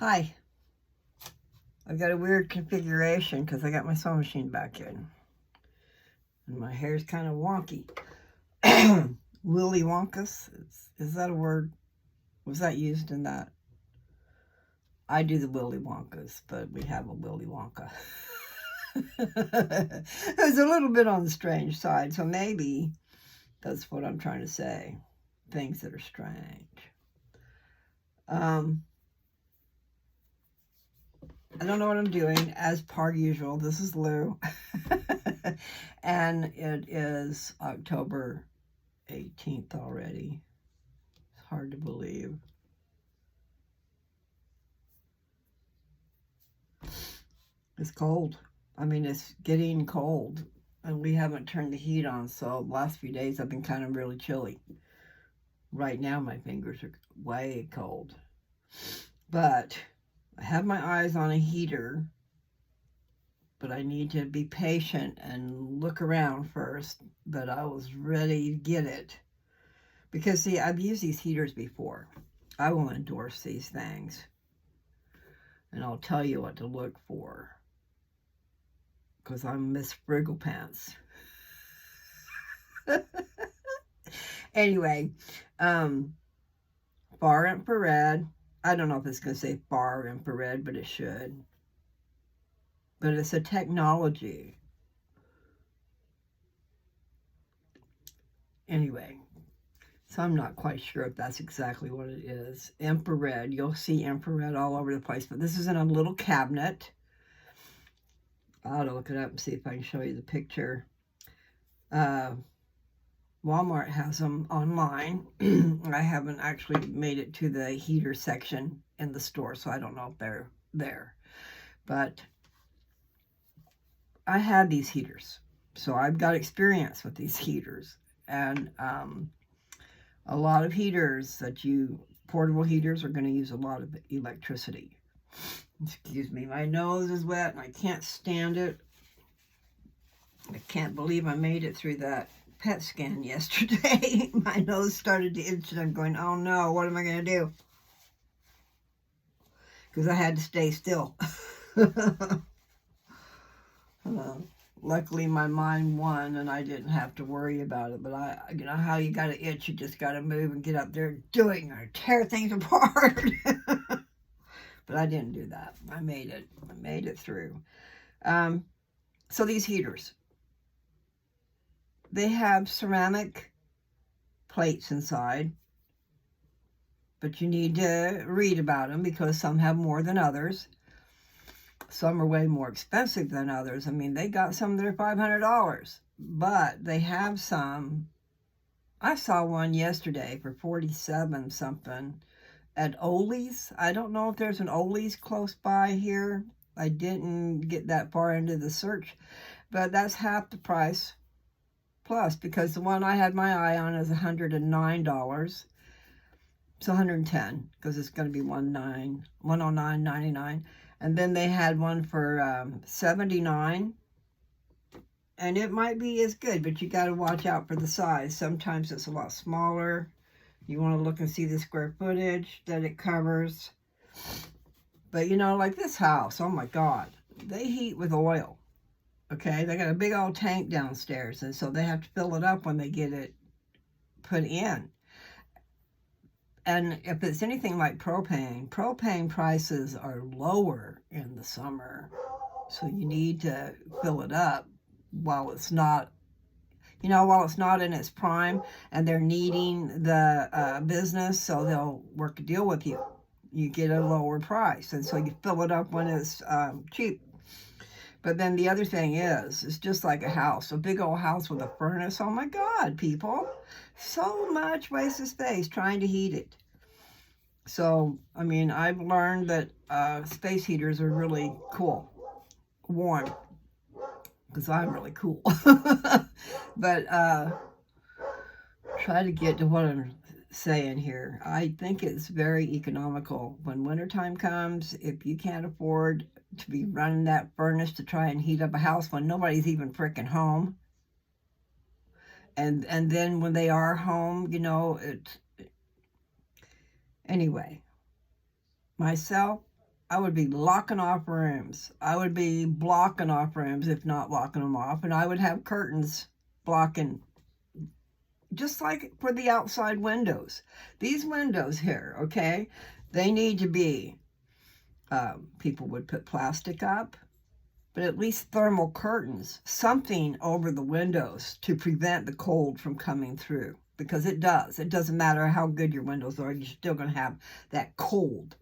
Hi. I've got a weird configuration because I got my sewing machine back in. And my hair's kind of wonky. Willy Wonkus? Is that a word? Was that used in that? I do the Willy Wonkas, but we have a Willy Wonka. It was a little bit on the strange side, so maybe that's what I'm trying to say. Things that are strange. I don't know what I'm doing, as per usual. This is Lou. And it is October 18th already. It's hard to believe. It's cold. I mean, it's getting cold. And we haven't turned the heat on, so the last few days I've been kind of really chilly. Right now my fingers are way cold. But I have my eyes on a heater, but I need to be patient and look around first. But I was ready to get it. Because, see, I've used these heaters before. I will endorse these things. And I'll tell you what to look for. Because I'm Miss Frigglepants. Anyway, far infrared. I don't know if it's going to say far infrared, but it should. But it's a technology. Anyway, so I'm not quite sure if that's exactly what it is. Infrared. You'll see infrared all over the place. But this is in a little cabinet. I ought to look it up and see if I can show you the picture. Walmart has them online. I haven't actually made it to the heater section in the store, so I don't know if they're there. But I had these heaters, so I've got experience with these heaters. And a lot of heaters portable heaters are going to use a lot of electricity. Excuse me, my nose is wet and I can't stand it. I can't believe I made it through that PET scan yesterday. My nose started to itch and I'm going, oh no, what am I going to do? Because I had to stay still. Luckily my mind won and I didn't have to worry about it. But you know how you got to itch, you just got to move and get up there and do it or tear things apart. But I didn't do that. I made it. I made it through. So these heaters, they have ceramic plates inside, but you need to read about them because some have more than others. Some are way more expensive than others. I mean, they got some that are $500, but they have some. I saw one yesterday for $47 something at Ollie's. I don't know if there's an Ollie's close by here. I didn't get that far into the search, but that's half the price plus, because the one I had my eye on is $109. It's $110 because it's going to be $109.99. And then they had one for $79. And it might be as good, but you got to watch out for the size. Sometimes it's a lot smaller. You want to look and see the square footage that it covers. But, you know, like this house, oh my God, they heat with oil. Okay, they got a big old tank downstairs, and so they have to fill it up when they get it put in. And if it's anything like propane prices are lower in the summer. So you need to fill it up while it's not, while it's not in its prime, and they're needing the business, so they'll work a deal with you. You get a lower price, and so you fill it up when it's cheap. But then the other thing is, it's just like a house, a big old house with a furnace. Oh my God, people. So much wasted space trying to heat it. So, I mean, I've learned that space heaters are really cool. Warm. Because I'm really cool. But try to get to what I'm saying here. I think it's very economical. When wintertime comes, if you can't afford to be running that furnace to try and heat up a house when nobody's even freaking home, and then when they are home, anyway, myself, I would be locking off rooms. I would be blocking off rooms, if not locking them off. And I would have curtains blocking, just like for the outside windows. These windows here, okay, they need to be, people would put plastic up, but at least thermal curtains, something over the windows to prevent the cold from coming through. Because it does. It doesn't matter how good your windows are, you're still going to have that cold.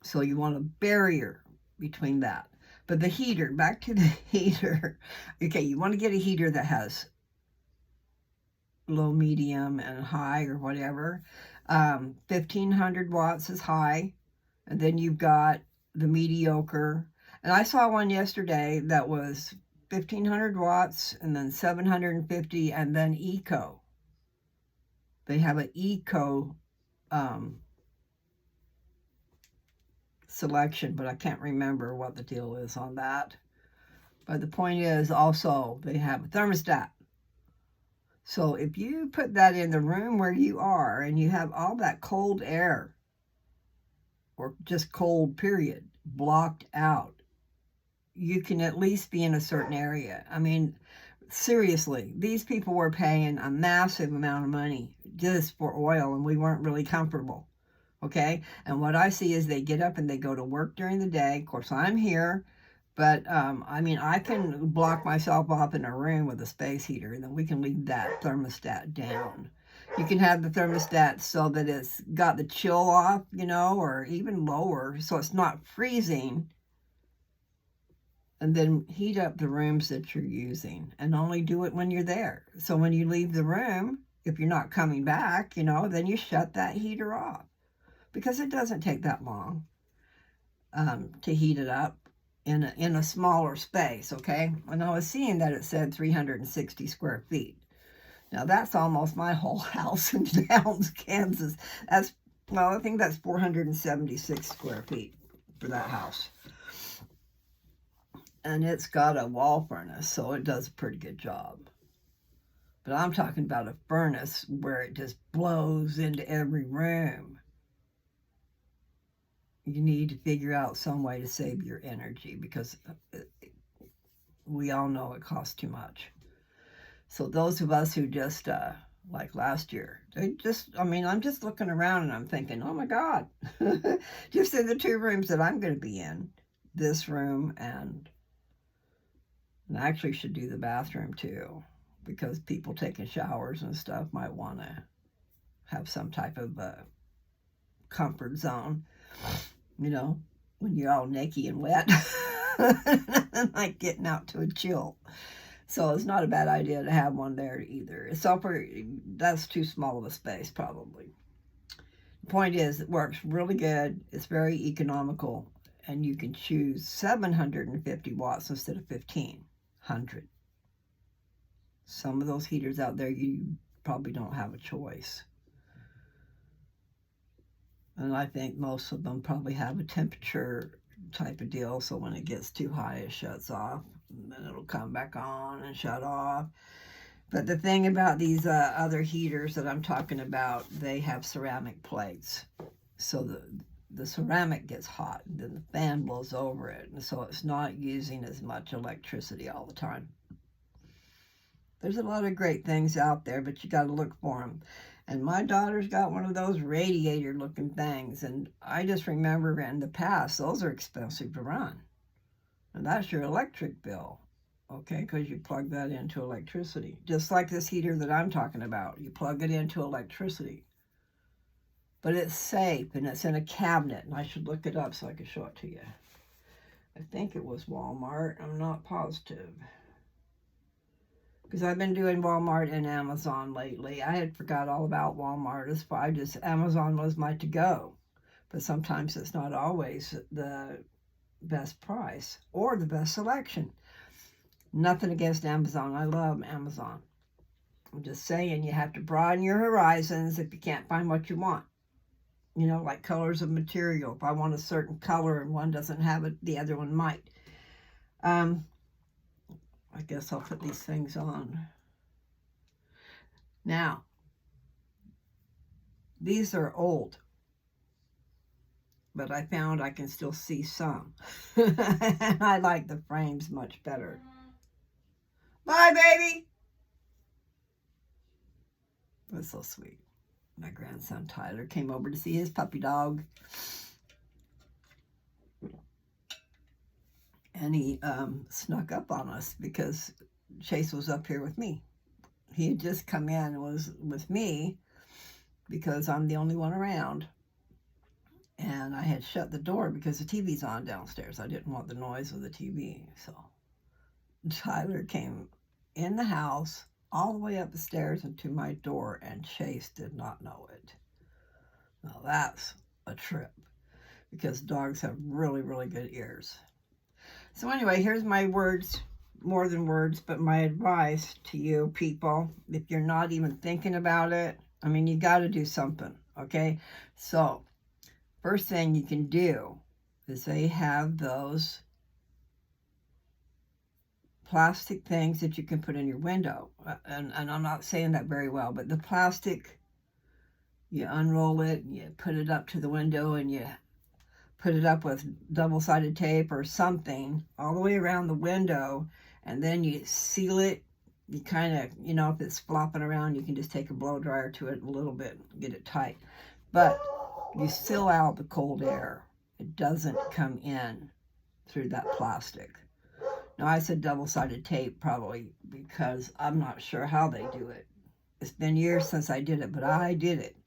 So you want a barrier between that. But the heater, back to the heater. Okay, you want to get a heater that has low, medium, and high, or whatever. 1,500 watts is high. And then you've got the mediocre. And I saw one yesterday that was 1,500 watts, and then 750, and then eco. They have an eco selection, but I can't remember what the deal is on that. But the point is also they have a thermostat. So if you put that in the room where you are and you have all that cold air, or just cold period, blocked out, you can at least be in a certain area. I mean, seriously, these people were paying a massive amount of money just for oil, and we weren't really comfortable. Okay, and what I see is they get up and they go to work during the day. Of course, I'm here, but I mean, I can block myself off in a room with a space heater, and then we can leave that thermostat down. You can have the thermostat so that it's got the chill off, you know, or even lower, so it's not freezing. And then heat up the rooms that you're using, and only do it when you're there. So when you leave the room, if you're not coming back, you know, then you shut that heater off. Because it doesn't take that long to heat it up in a smaller space, okay? And I was seeing that it said 360 square feet. Now, that's almost my whole house in Downs, Kansas. That's, well, I think that's 476 square feet for that house. And it's got a wall furnace, so it does a pretty good job. But I'm talking about a furnace where it just blows into every room. You need to figure out some way to save your energy, because we all know it costs too much. So those of us who just, like last year, they just, I mean, I'm just looking around and I'm thinking, oh my God, just in the two rooms that I'm going to be in, this room and I actually should do the bathroom too, because people taking showers and stuff might want to have some type of comfort zone. You know, when you're all naked and wet, like getting out to a chill. So it's not a bad idea to have one there either. That's too small of a space probably. The point is, it works really good. It's very economical, and you can choose 750 watts instead of 1,500. Some of those heaters out there, you probably don't have a choice. And I think most of them probably have a temperature type of deal, so when it gets too high, it shuts off, and then it'll come back on and shut off. But the thing about these other heaters that I'm talking about, they have ceramic plates. So the ceramic gets hot, and then the fan blows over it, and so it's not using as much electricity all the time. There's a lot of great things out there, but you got to look for them. And my daughter's got one of those radiator-looking things, and I just remember in the past, those are expensive to run. And that's your electric bill, okay, because you plug that into electricity. Just like this heater that I'm talking about, you plug it into electricity. But it's safe, and it's in a cabinet, and I should look it up so I can show it to you. I think it was Walmart. I'm not positive, because I've been doing Walmart and Amazon lately. I had forgot all about Walmart. Amazon was my to-go. But sometimes it's not always the best price or the best selection. Nothing against Amazon. I love Amazon. I'm just saying, you have to broaden your horizons if you can't find what you want. You know, like colors of material. If I want a certain color and one doesn't have it, the other one might. I guess I'll put these things on. Now, these are old. but I found I can still see some. And I like the frames much better. Bye, baby! That's so sweet. My grandson Tyler came over to see his puppy dog. And he snuck up on us because Chase was up here with me. He had just come in and was with me because I'm the only one around. And I had shut the door because the TV's on downstairs. I didn't want the noise of the TV. So Tyler came in the house all the way up the stairs and to my door, and Chase did not know it. Now that's a trip because dogs have really, really good ears. So anyway, here's my words, more than words, but my advice to you people. If you're not even thinking about it, I mean, you got to do something, okay? So first thing you can do is they have those plastic things that you can put in your window. And I'm not saying that very well, but the plastic, you unroll it, you put it up to the window, and you put it up with double-sided tape or something all the way around the window, and then you seal it. You kind of, you know, if it's flopping around, you can just take a blow dryer to it a little bit, get it tight. But you seal out the cold air. It doesn't come in through that plastic. Now, I said double-sided tape probably because I'm not sure how they do it. It's been years since I did it, but I did it.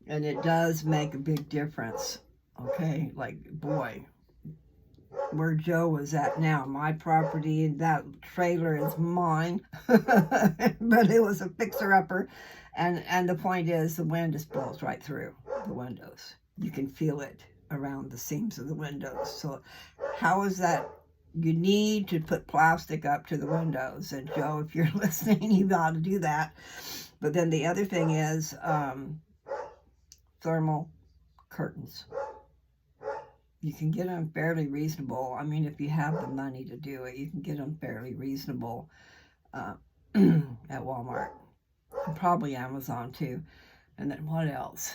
And it does make a big difference. Okay, like, boy, where Joe was at now, my property, that trailer is mine, but it was a fixer-upper, and the point is, the wind just blows right through the windows. You can feel it around the seams of the windows. So how is that? You need to put plastic up to the windows, and Joe, if you're listening, you got to do that. But then the other thing is thermal curtains. You can get them fairly reasonable. I mean, if you have the money to do it, you can get them fairly reasonable at Walmart. And probably Amazon too. And then what else?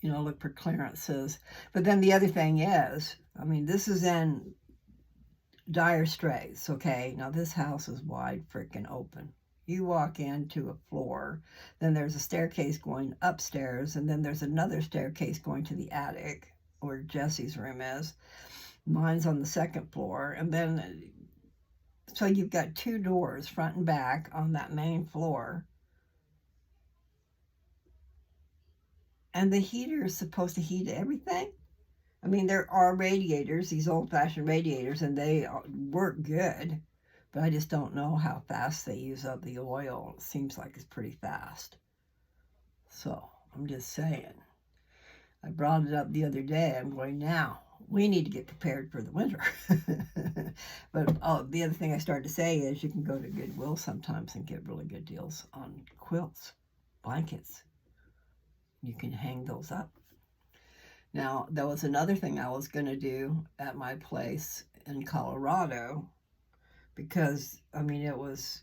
You know, look for clearances. But then the other thing is, I mean, this is in dire straits, okay? Now, this house is wide freaking open. You walk into a floor, then there's a staircase going upstairs, and then there's another staircase going to the attic, where Jesse's room is. Mine's on the second floor. And then, so you've got two doors, front and back, on that main floor. And the heater is supposed to heat everything. I mean, there are radiators, these old-fashioned radiators, and they work good. But I just don't know how fast they use up the oil. It seems like it's pretty fast. So, I'm just saying. I brought it up the other day. I'm going, now, we need to get prepared for the winter. But the other thing I started to say is you can go to Goodwill sometimes and get really good deals on quilts, blankets. You can hang those up. Now, there was another thing I was going to do at my place in Colorado because, I mean, it was,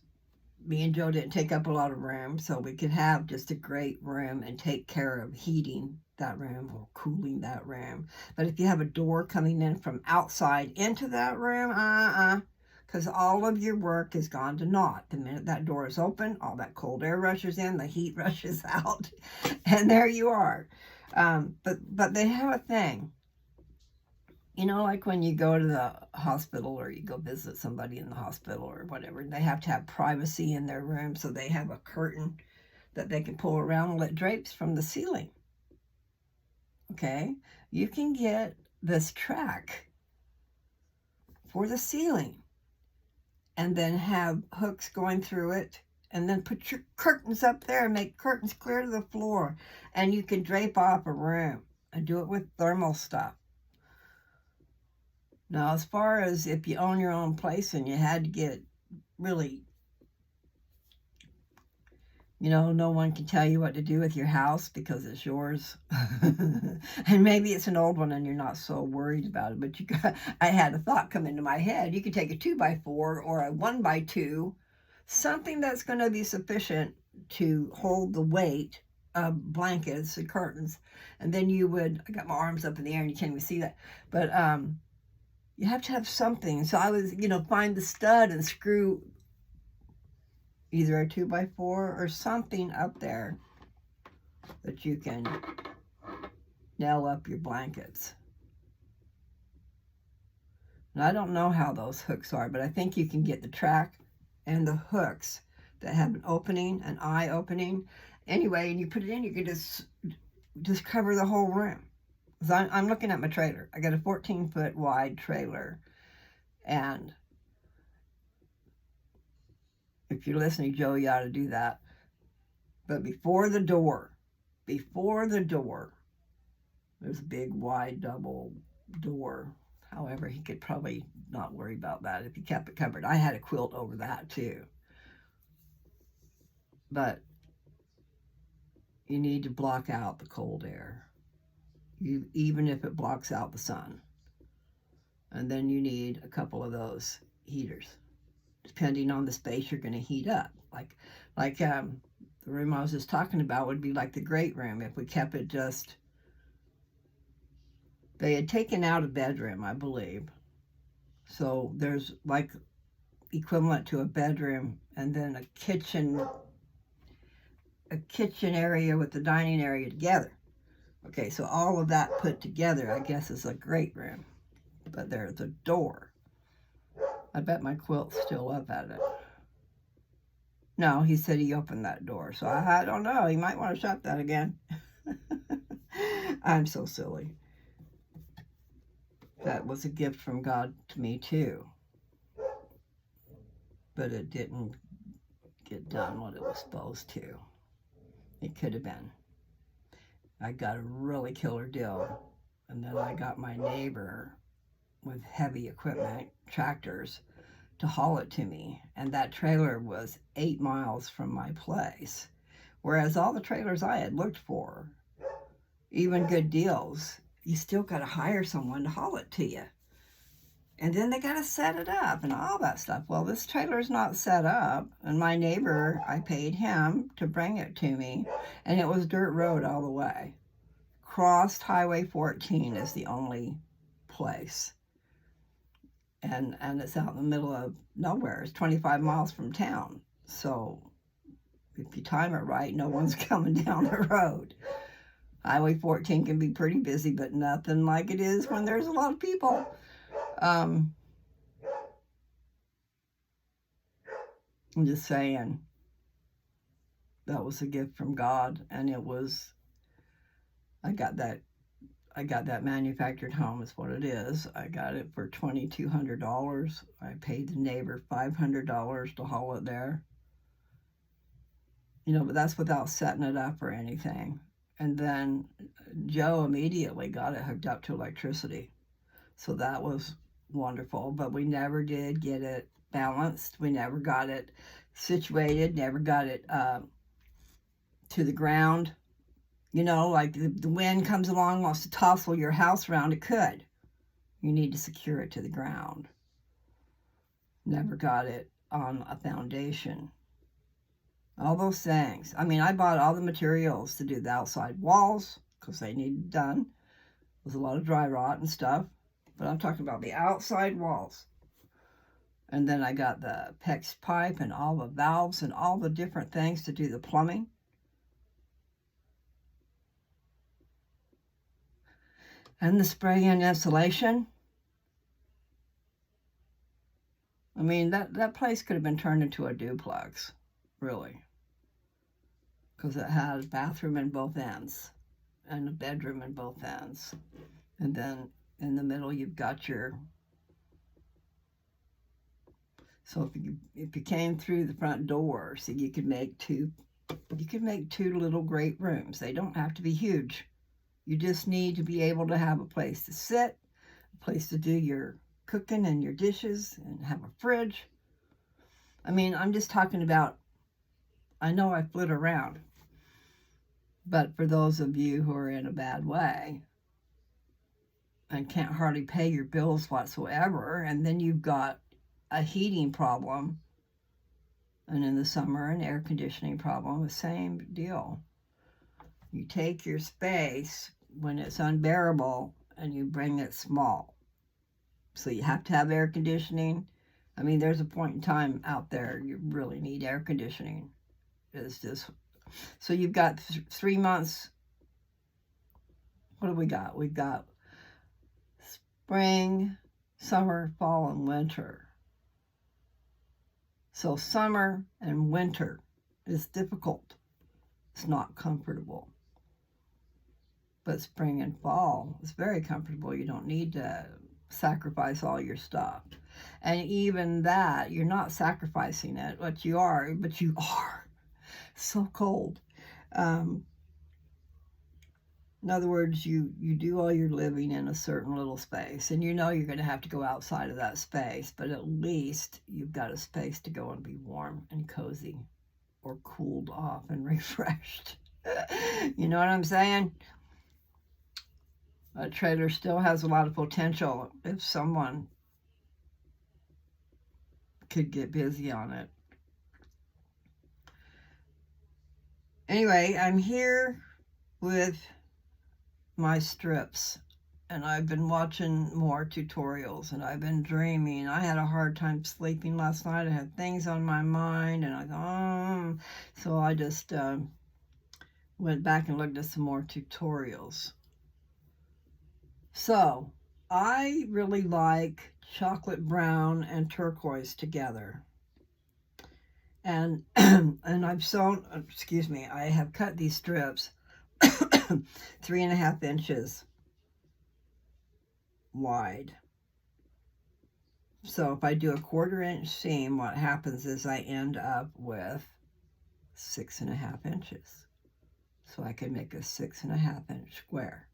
me and Joe didn't take up a lot of room, so we could have just a great room and take care of heating that room or cooling that room. But if you have a door coming in from outside into that room, because all of your work has gone to naught. The minute that door is open, all that cold air rushes in, the heat rushes out, and there you are. But they have a thing. You know, like when you go to the hospital or you go visit somebody in the hospital or whatever, they have to have privacy in their room, so they have a curtain that they can pull around and let drapes from the ceiling. Okay? You can get this track for the ceiling and then have hooks going through it, and then put your curtains up there and make curtains clear to the floor, and you can drape off a room and do it with thermal stuff. Now, as far as if you own your own place and you had to get really, you know, no one can tell you what to do with your house because it's yours. And maybe it's an old one and you're not so worried about it, but I had a thought come into my head. You could take a 2x4 or a 1x2, something that's going to be sufficient to hold the weight blankets and curtains, and then you would, I got my arms up in the air and you can't even see that, but you have to have something. So I was, find the stud and screw either a 2x4 or something up there that you can nail up your blankets. And I don't know how those hooks are, but I think you can get the track and the hooks that have an opening, an eye opening. Anyway, and you put it in, you can just cover the whole room. So I'm looking at my trailer. I got a 14-foot wide trailer. And if you're listening, Joe, you ought to do that. But before the door, there's a big, wide, double door. However, he could probably not worry about that if he kept it covered. I had a quilt over that too. But you need to block out the cold air, even if it blocks out the sun. And then you need a couple of those heaters, depending on the space you're going to heat up. Like the room I was just talking about would be like the great room if we kept it just. They had taken out a bedroom, I believe. So there's like equivalent to a bedroom and then a kitchen area with the dining area together. Okay, so all of that put together, I guess, is a great room. But there's a door. I bet my quilt's still up at it. No, he said he opened that door. So I don't know. He might want to shut that again. I'm so silly. That was a gift from God to me too. But it didn't get done what it was supposed to. It could have been. I got a really killer deal. And then I got my neighbor with heavy equipment, tractors, to haul it to me. And that trailer was 8 miles from my place. Whereas all the trailers I had looked for, even good deals, you still got to hire someone to haul it to you. And then they got to set it up and all that stuff. Well, this trailer's not set up. And my neighbor, I paid him to bring it to me. And it was dirt road all the way. Crossed Highway 14 is the only place. And it's out in the middle of nowhere. It's 25 miles from town. So if you time it right, no one's coming down the road. Highway 14 can be pretty busy, but nothing like it is when there's a lot of people. I'm just saying, that was a gift from God, and it was, I got that manufactured home is what it is. I got it for $2,200. I paid the neighbor $500 to haul it there. But that's without setting it up or anything. And then Joe immediately got it hooked up to electricity. So that was wonderful, but we never did get it balanced. We never got it situated, never got it to the ground. Like the wind comes along, wants to tossle your house around, it could. You need to secure it to the ground. Never got it on a foundation. All those things. I mean, I bought all the materials to do the outside walls because they needed done. There was a lot of dry rot and stuff. But I'm talking about the outside walls. And then I got the PEX pipe and all the valves and all the different things to do the plumbing. And the spray and insulation. I mean, that place could have been turned into a duplex, really. Because it had a bathroom in both ends and a bedroom in both ends. And then in the middle, you've got so if you came through the front door, so you could make two little great rooms. They don't have to be huge. You just need to be able to have a place to sit, a place to do your cooking and your dishes, and have a fridge. I mean, I'm just talking about, I know I flit around, but for those of you who are in a bad way, and can't hardly pay your bills whatsoever, and then you've got a heating problem, and in the summer an air conditioning problem, the same deal. You take your space when it's unbearable and you bring it small. So you have to have air conditioning. I mean, there's a point in time out there you really need air conditioning. It's just, so you've got 3 months. What do we got? We've got spring, summer, fall, and winter. So summer and winter is difficult. It's not comfortable. But spring and fall is very comfortable. You don't need to sacrifice all your stuff. And even that, you're not sacrificing it, but you are. So cold. In other words, you do all your living in a certain little space, and you know you're going to have to go outside of that space, but at least you've got a space to go and be warm and cozy or cooled off and refreshed. You know what I'm saying? A trailer still has a lot of potential if someone could get busy on it. Anyway, I'm here with my strips, and I've been watching more tutorials, and I've been dreaming. I had a hard time sleeping last night. I had things on my mind, and I thought, so I just went back and looked at some more tutorials. So I really like chocolate brown and turquoise together. And and I've sewn, I have cut these strips 3.5 inches wide. So if I do a 1/4 inch seam, what happens is I end up with 6.5 inches. So I can make a 6.5 inch square.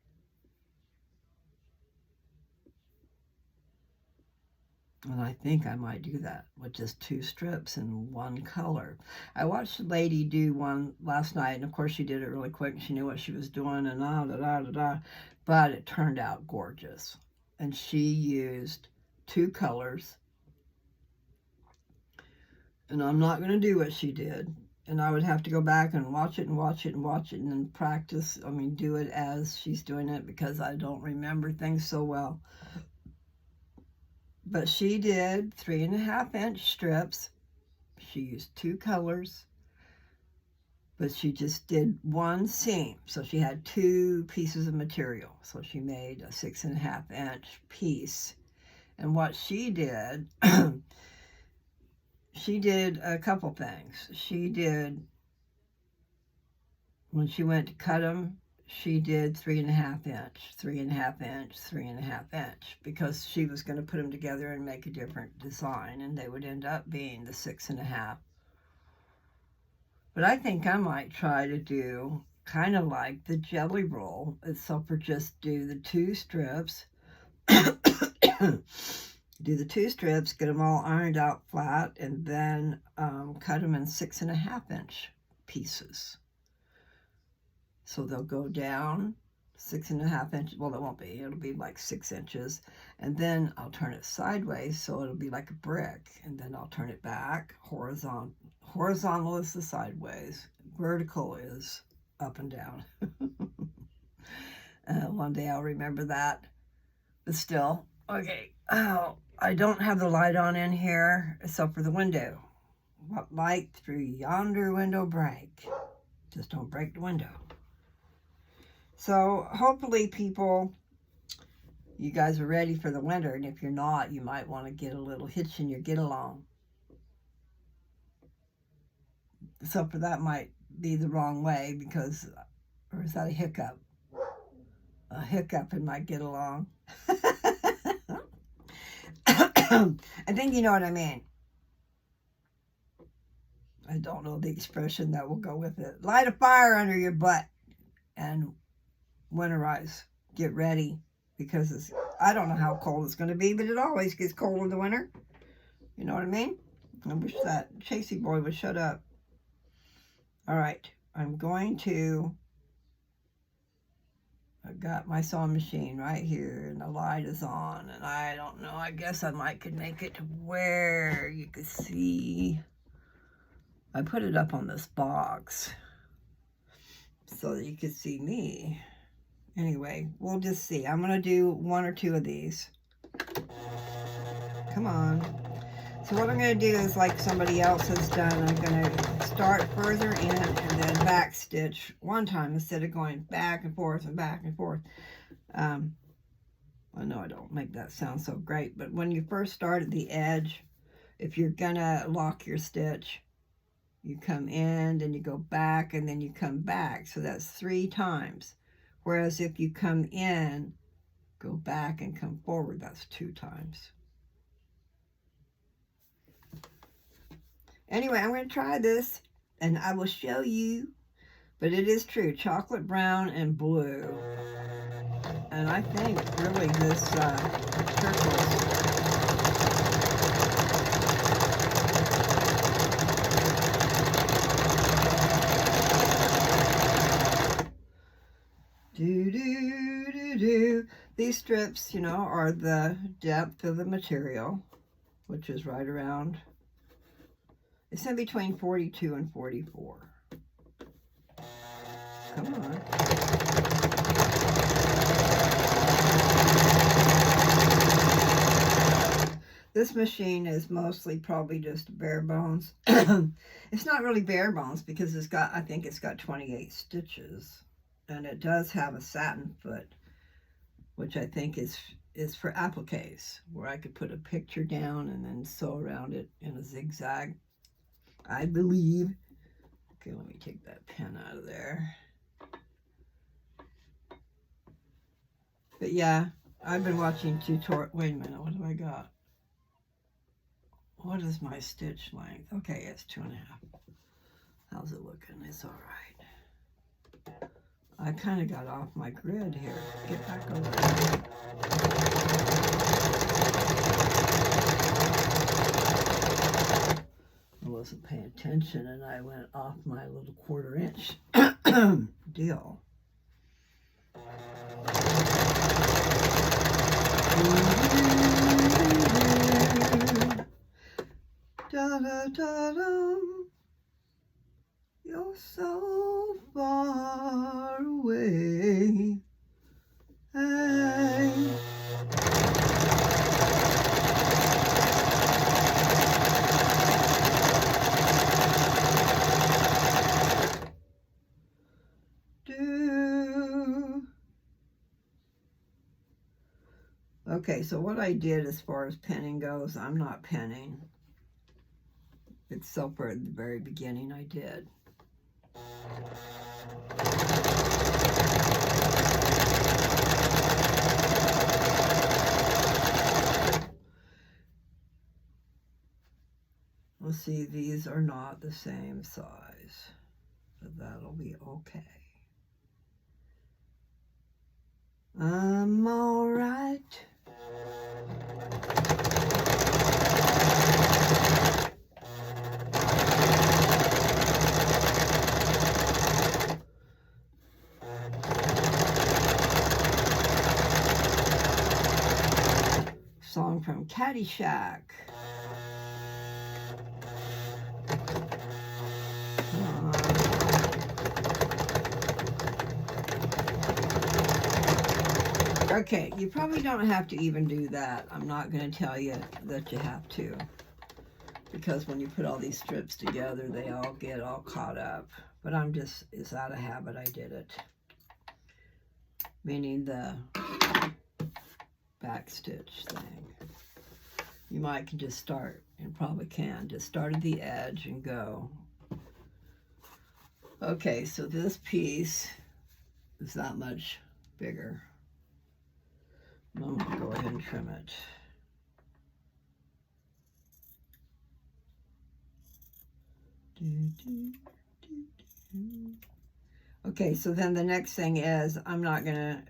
And I think I might do that with just 2 strips in one color. I watched a lady do one last night, and of course she did it really quick. She knew what she was doing, and but it turned out gorgeous. And she used 2 colors. And I'm not going to do what she did. And I would have to go back and watch it and then practice. I mean, do it as she's doing it, because I don't remember things so well. But she did 3.5 inch strips. She used 2 colors, but she just did one seam. So she had 2 pieces of material. So she made a 6.5 inch piece. And what she did, she did a couple things. She did, when she went to cut them, she did 3.5 inch, 3.5 inch, 3.5 inch, because she was going to put them together and make a different design, and they would end up being the 6.5. But I think I might try to do kind of like the jelly roll itself, or just do the 2 strips, do the 2 strips, get them all ironed out flat, and then cut them in 6.5 inch pieces. So they'll go down 6.5 inches. Well, it won't be. It'll be like 6 inches. And then I'll turn it sideways, so it'll be like a brick. And then I'll turn it back. Horizontal is the sideways. Vertical is up and down. One day I'll remember that. But still, okay. Oh, I don't have the light on in here, except for the window. What light through yonder window break? Just don't break the window. So hopefully, people, you guys are ready for the winter, and if you're not, you might want to get a little hitch in your get along. So for that might be the wrong way, because, or is that a hiccup? A hiccup in my get along. I think you know what I mean. I don't know the expression that will go with it. Light a fire under your butt and winterize. Get ready, because I don't know how cold it's going to be, but it always gets cold in the winter. You know what I mean? I wish that Chasey boy would shut up. All right, I'm going to, I've got my sewing machine right here, and the light is on, and I don't know, I guess I might could make it to where you could see. I put it up on this box. so that you could see me. Anyway, we'll just see. I'm going to do 1 or 2 of these. Come on. So what I'm going to do is like somebody else has done. I'm going to start further in and then back stitch one time instead of going back and forth and back and forth. I know I don't make that sound so great, but when you first start at the edge, if you're going to lock your stitch, you come in, then you go back, and then you come back. So that's 3 times. Whereas if you come in, go back and come forward, that's 2 times. Anyway, I'm going to try this, and I will show you. But it is true, chocolate brown and blue. And I think really this turquoise. These strips, you know, are the depth of the material, which is right around, it's in between 42 and 44. Come on. This machine is mostly probably just bare bones. It's not really bare bones because it's got, I think it's got 28 stitches. And it does have a satin foot, which I think is for appliques, where I could put a picture down and then sew around it in a zigzag, I believe. Okay, let me take that pen out of there. But yeah, I've been watching tutorial. Wait a minute, what have I got? What is my stitch length? Okay, it's 2.5. How's it looking? It's all right. I kind of got off my grid here. Get back over there. I wasn't paying attention and I went off my little 1/4 inch deal. Da da da da. You're so far away. Hey. Okay, so what I did as far as penning goes, I'm not penning. Except for at the very beginning I did. Let's see, these are not the same size, but that'll be okay. I'm all right. Song from Caddyshack. Okay, you probably don't have to even do that. I'm not going to tell you that you have to, because when you put all these strips together, they all get all caught up. But I'm just, it's out of habit I did it. Meaning the back stitch thing. You might can just start, and probably can, just start at the edge and go. Okay, so this piece is not much bigger. I'm going to go ahead and trim it. Okay, so then the next thing is I'm not gonna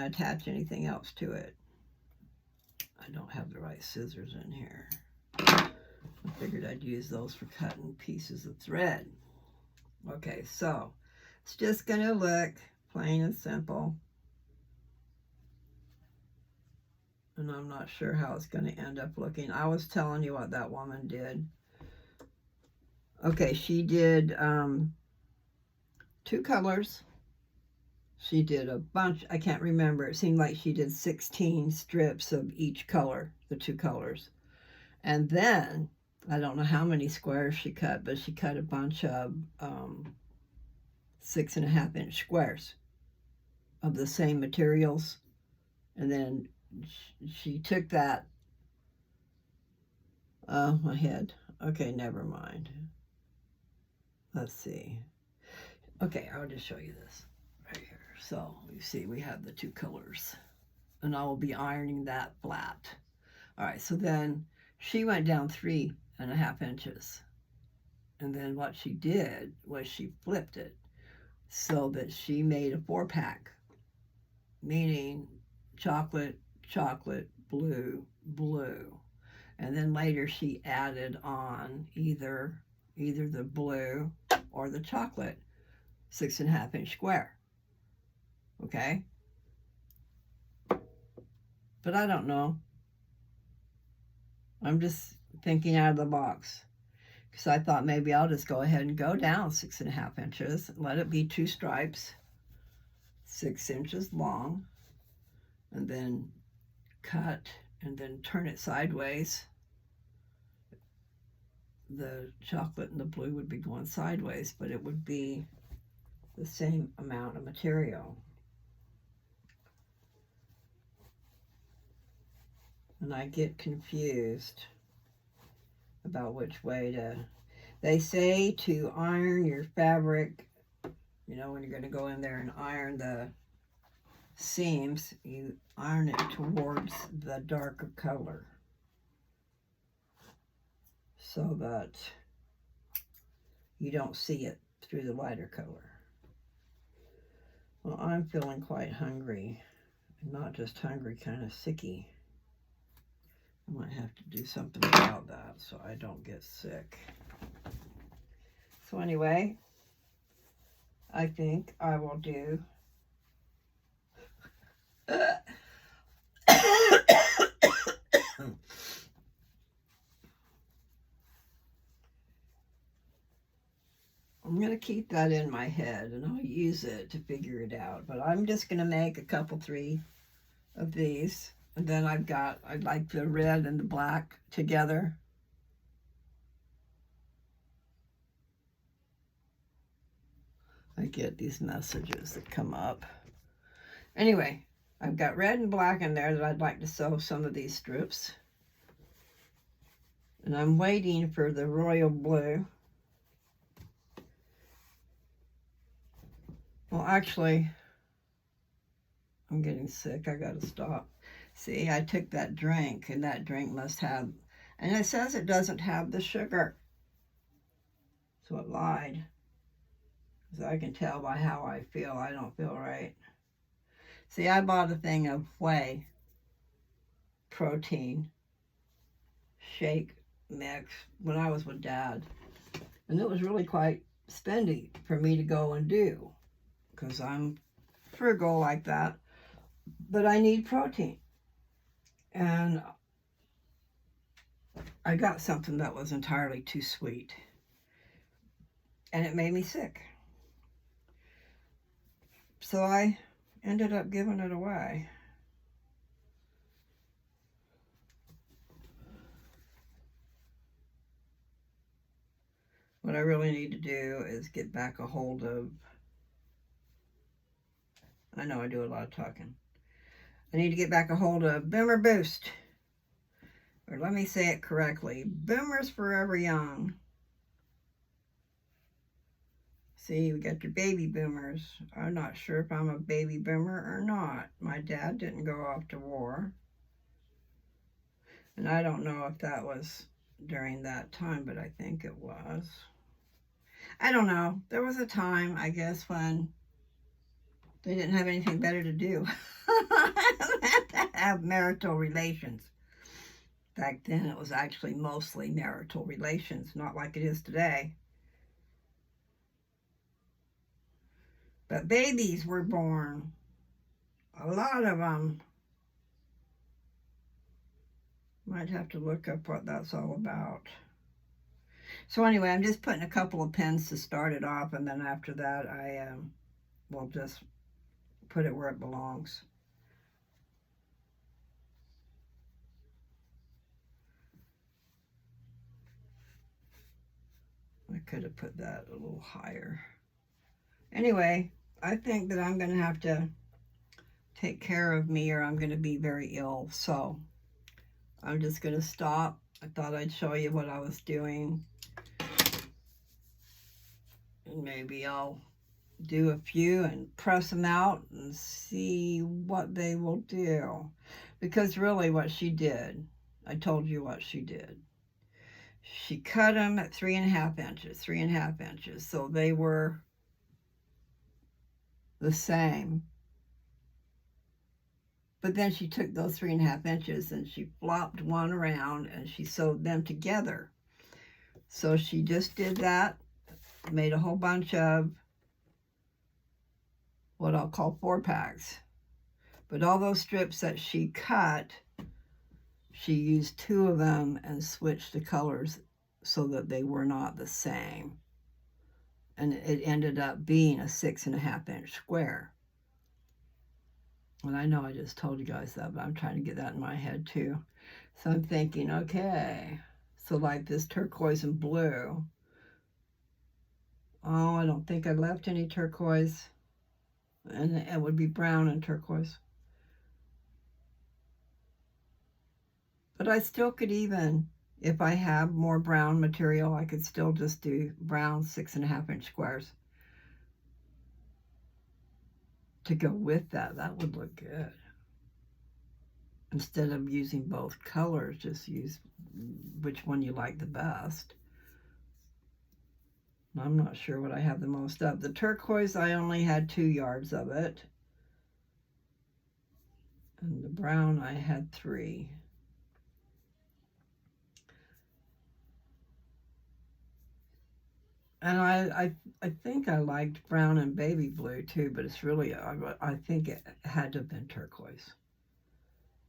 attach anything else to it. I don't have the right scissors in here. I figured I'd use those for cutting pieces of thread. Okay, so it's just gonna look plain and simple. And I'm not sure how it's going to end up looking. I was telling you what that woman did. Okay, she did 2 colors. She did a bunch, I can't remember. It seemed like she did 16 strips of each color, the 2 colors. And then, I don't know how many squares she cut, but she cut a bunch of 6.5-inch squares of the same materials. And then she took that, my head. Okay, never mind. Let's see. Okay, I'll just show you this right here. So you see we have the 2 colors, and I will be ironing that flat. All right, so then she went down 3.5 inches, and then what she did was she flipped it so that she made a 4-pack, meaning chocolate, chocolate, blue, blue. And then later she added on either the blue or the chocolate 6.5-inch square. Okay? But I don't know. I'm just thinking out of the box. Because I thought maybe I'll just go ahead and go down 6.5 inches. Let it be 2 stripes, 6 inches long. And then cut and then turn it sideways. The chocolate and the blue would be going sideways, but it would be the same amount of material. And I get confused about which way to... They say to iron your fabric, you know, when you're going to go in there and iron the seams, you iron it towards the darker color so that you don't see it through the lighter color. Well, I'm feeling quite hungry. Not just hungry, kind of sicky. I might have to do something about that so I don't get sick. So anyway, I think I will do I'm going to keep that in my head and I'll use it to figure it out. But I'm just going to make a couple, 3 of these. And then I'd like the red and the black together. I get these messages that come up. Anyway, I've got red and black in there that I'd like to sew some of these strips. And I'm waiting for the royal blue. Well, actually, I'm getting sick. I gotta stop. See, I took that drink, and that drink must have, and it says it doesn't have the sugar. So it lied. Because I can tell by how I feel, I don't feel right. See, I bought a thing of whey protein shake mix when I was with Dad. And it was really quite spendy for me to go and do. Because I'm frugal like that. But I need protein. And I got something that was entirely too sweet. And it made me sick. So I ended up giving it away. What I really need to do is get back a hold of... I know I do a lot of talking. I need to get back a hold of Boomer Boost. Or let me say it correctly. Boomers Forever Young. See, we got your baby boomers. I'm not sure if I'm a baby boomer or not. My dad didn't go off to war. And I don't know if that was during that time, but I think it was. I don't know. There was a time, I guess, when they didn't have anything better to do. Have marital relations. Back then, it was actually mostly marital relations, not like it is today. But babies were born. A lot of them. Might have to look up what that's all about. So anyway, I'm just putting a couple of pins to start it off, and then after that I will just put it where it belongs. I could have put that a little higher. Anyway, I think that I'm going to have to take care of me or I'm going to be very ill. So I'm just going to stop. I thought I'd show you what I was doing. And maybe I'll do a few and press them out and see what they will do. Because really what she did, I told you what she did. She cut them at 3.5 inches, 3.5 inches. So they were the same. But then she took those 3.5 inches and she flopped one around and she sewed them together. So she just did that, made a whole bunch of what I'll call 4-packs. But all those strips that she cut, she used 2 of them and switched the colors so that they were not the same. And it ended up being a 6.5 inch square. And I know I just told you guys that, but I'm trying to get that in my head too. So I'm thinking, okay, so like this turquoise and blue. Oh, I don't think I left any turquoise. And it would be brown and turquoise. But I still could even, if I have more brown material, I could still just do brown 6.5 inch squares to go with that. That would look good. Instead of using both colors, just use which one you like the best. I'm not sure what I have the most of. The turquoise, I only had 2 yards of it. And the brown, I had 3. And I think I liked brown and baby blue too, but it's really, I think it had to have been turquoise.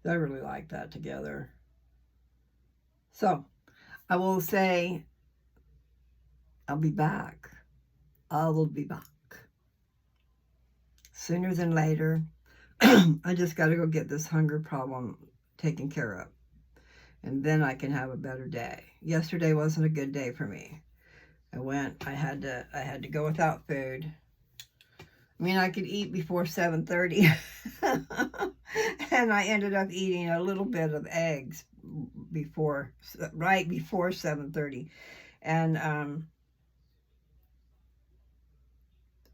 I really like that together. So I will say I'll be back. I will be back sooner than later. I just got to go get this hunger problem taken care of. And then I can have a better day. Yesterday wasn't a good day for me. I had to go without food. I mean, I could eat before 7:30. And I ended up eating a little bit of eggs right before 7:30. And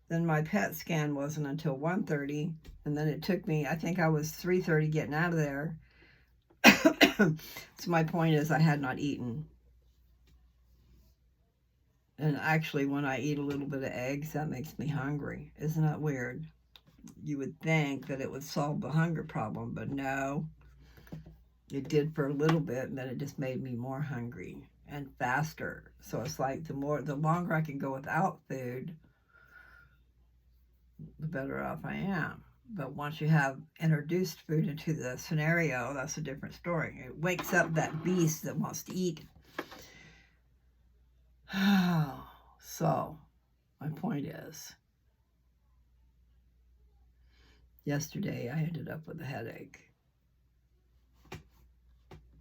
then my PET scan wasn't until 1:30. And then it took me, I think I was 3:30 getting out of there. So my point is I had not eaten. And actually, when I eat a little bit of eggs, that makes me hungry. Isn't that weird? You would think that it would solve the hunger problem, but no. It did for a little bit, and then it just made me more hungry and faster. So it's like the longer I can go without food, the better off I am. But once you have introduced food into the scenario, that's a different story. It wakes up that beast that wants to eat. So, my point is, yesterday I ended up with a headache.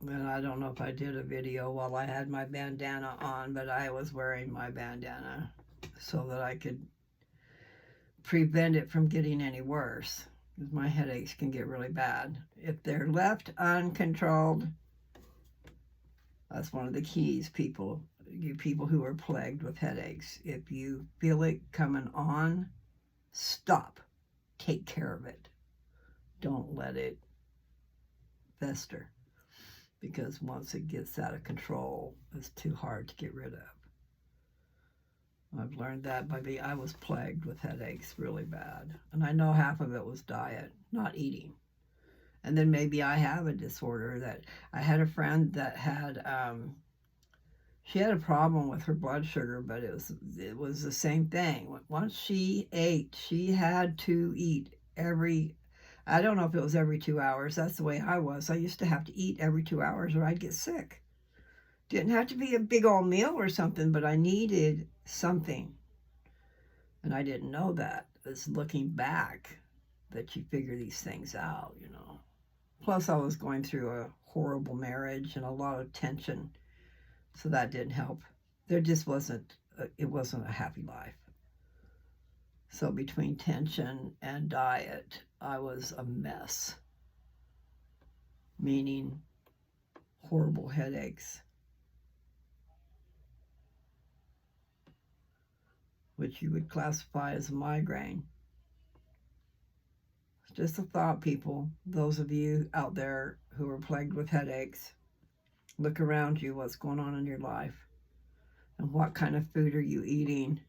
And I don't know if I did a video while I had my bandana on, but I was wearing my bandana so that I could prevent it from getting any worse. Because my headaches can get really bad. If they're left uncontrolled, that's one of the keys, you people who are plagued with headaches. If you feel it coming on, stop. Take care of it. Don't let it fester. Because once it gets out of control, it's too hard to get rid of. I've learned that I was plagued with headaches really bad. And I know half of it was diet, not eating. And then maybe I have a disorder that I had a friend that had, she had a problem with her blood sugar, but it was the same thing. Once she ate, she had to eat I don't know if it was every 2 hours. That's the way I was. I used to have to eat every 2 hours or I'd get sick. Didn't have to be a big old meal or something, but I needed something. And I didn't know that. It's looking back that you figure these things out, you know. Plus, I was going through a horrible marriage and a lot of tension, so that didn't help. There just wasn't, it wasn't a happy life. So between tension and diet, I was a mess, meaning horrible headaches, which you would classify as a migraine. Just a thought, people. Those of you out there who are plagued with headaches, look around you, what's going on in your life, and what kind of food are you eating?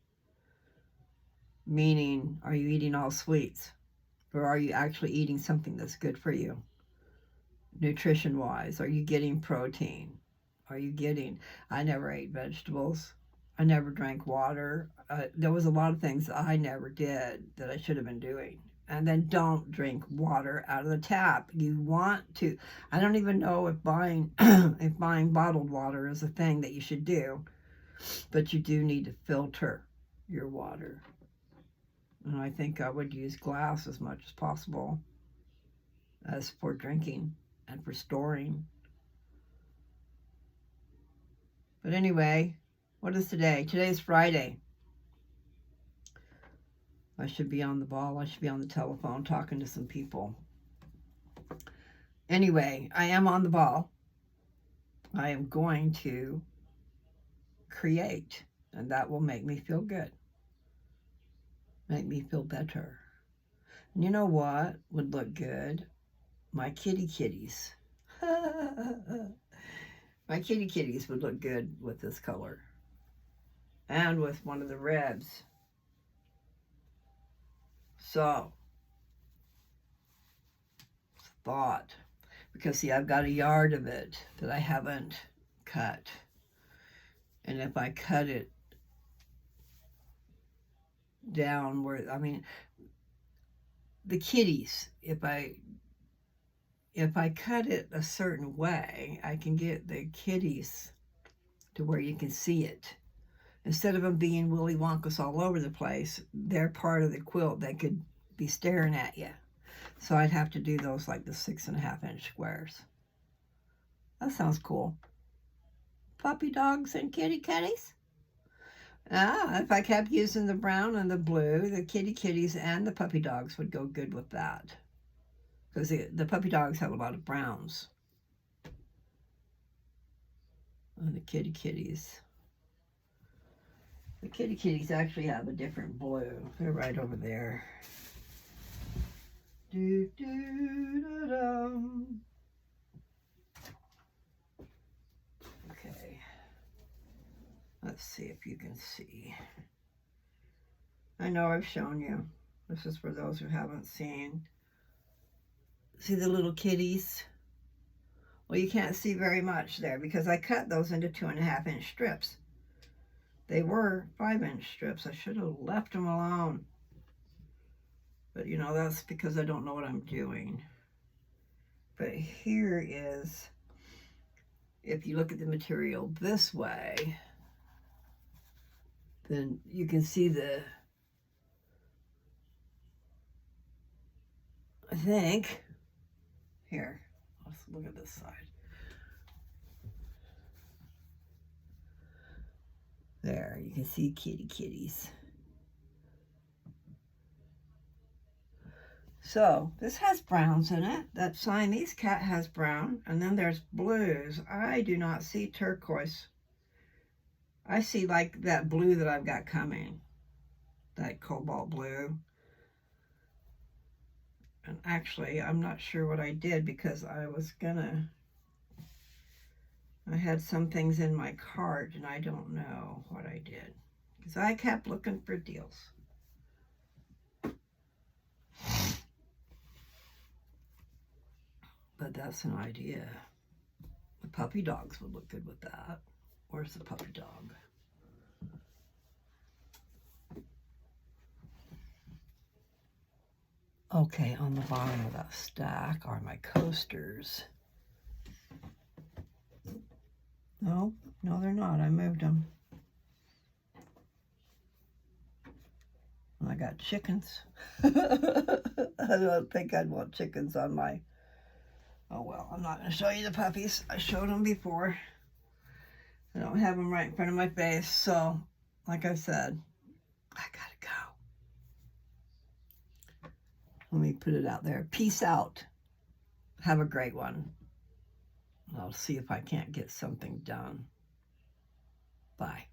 Meaning, are you eating all sweets? Or are you actually eating something that's good for you? Nutrition-wise, are you getting protein? Are you getting... I never ate vegetables. I never drank water. There was a lot of things I never did that I should have been doing. And then don't drink water out of the tap. You want to... I don't even know if buying if buying bottled water is a thing that you should do. But you do need to filter your water. And I think I would use glass as much as possible as for drinking and for storing. But anyway, what is today? Today is Friday. I should be on the ball. I should be on the telephone talking to some people. Anyway, I am on the ball. I am going to create, and that will make me feel good. Make me feel better. And you know what would look good? My kitties. My kitties would look good with this color. And with one of the reds. So, thought. Because see, I've got a yard of it that I haven't cut. And if I cut it down where, I mean, the kitties, if I cut it a certain way, I can get the kitties to where you can see it. Instead of them being Willy Wonkas all over the place, they're part of the quilt that could be staring at you. So I'd have to do those like the 6.5-inch squares. That sounds cool. Puppy dogs and kitties. If I kept using the brown and the blue, the kitties and the puppy dogs would go good with that. Because the puppy dogs have a lot of browns. And the kitties. The kitties actually have a different blue. They're right over there. Okay. Let's see if you can see. I know I've shown you. This is for those who haven't seen. See the little kitties? Well, you can't see very much there because I cut those into 2.5-inch strips. They were 5-inch strips. I should have left them alone. But, you know, that's because I don't know what I'm doing. But here is, if you look at the material this way, then you can see the, I think, here, let's look at this side. There, you can see kitties. So, this has browns in it. That Siamese cat has brown. And then there's blues. I do not see turquoise. I see like that blue that I've got coming. That cobalt blue. And actually, I'm not sure what I did because I had some things in my cart and I don't know what I did. Because I kept looking for deals. But that's an idea. The puppy dogs would look good with that. Where's the puppy dog? Okay, on the bottom of that stack are my coasters. No, no, they're not. I moved them. I got chickens. I don't think I'd want chickens on my... Oh, well, I'm not going to show you the puppies. I showed them before. I don't have them right in front of my face. So, like I said, I got to go. Let me put it out there. Peace out. Have a great one. I'll see if I can't get something done. Bye.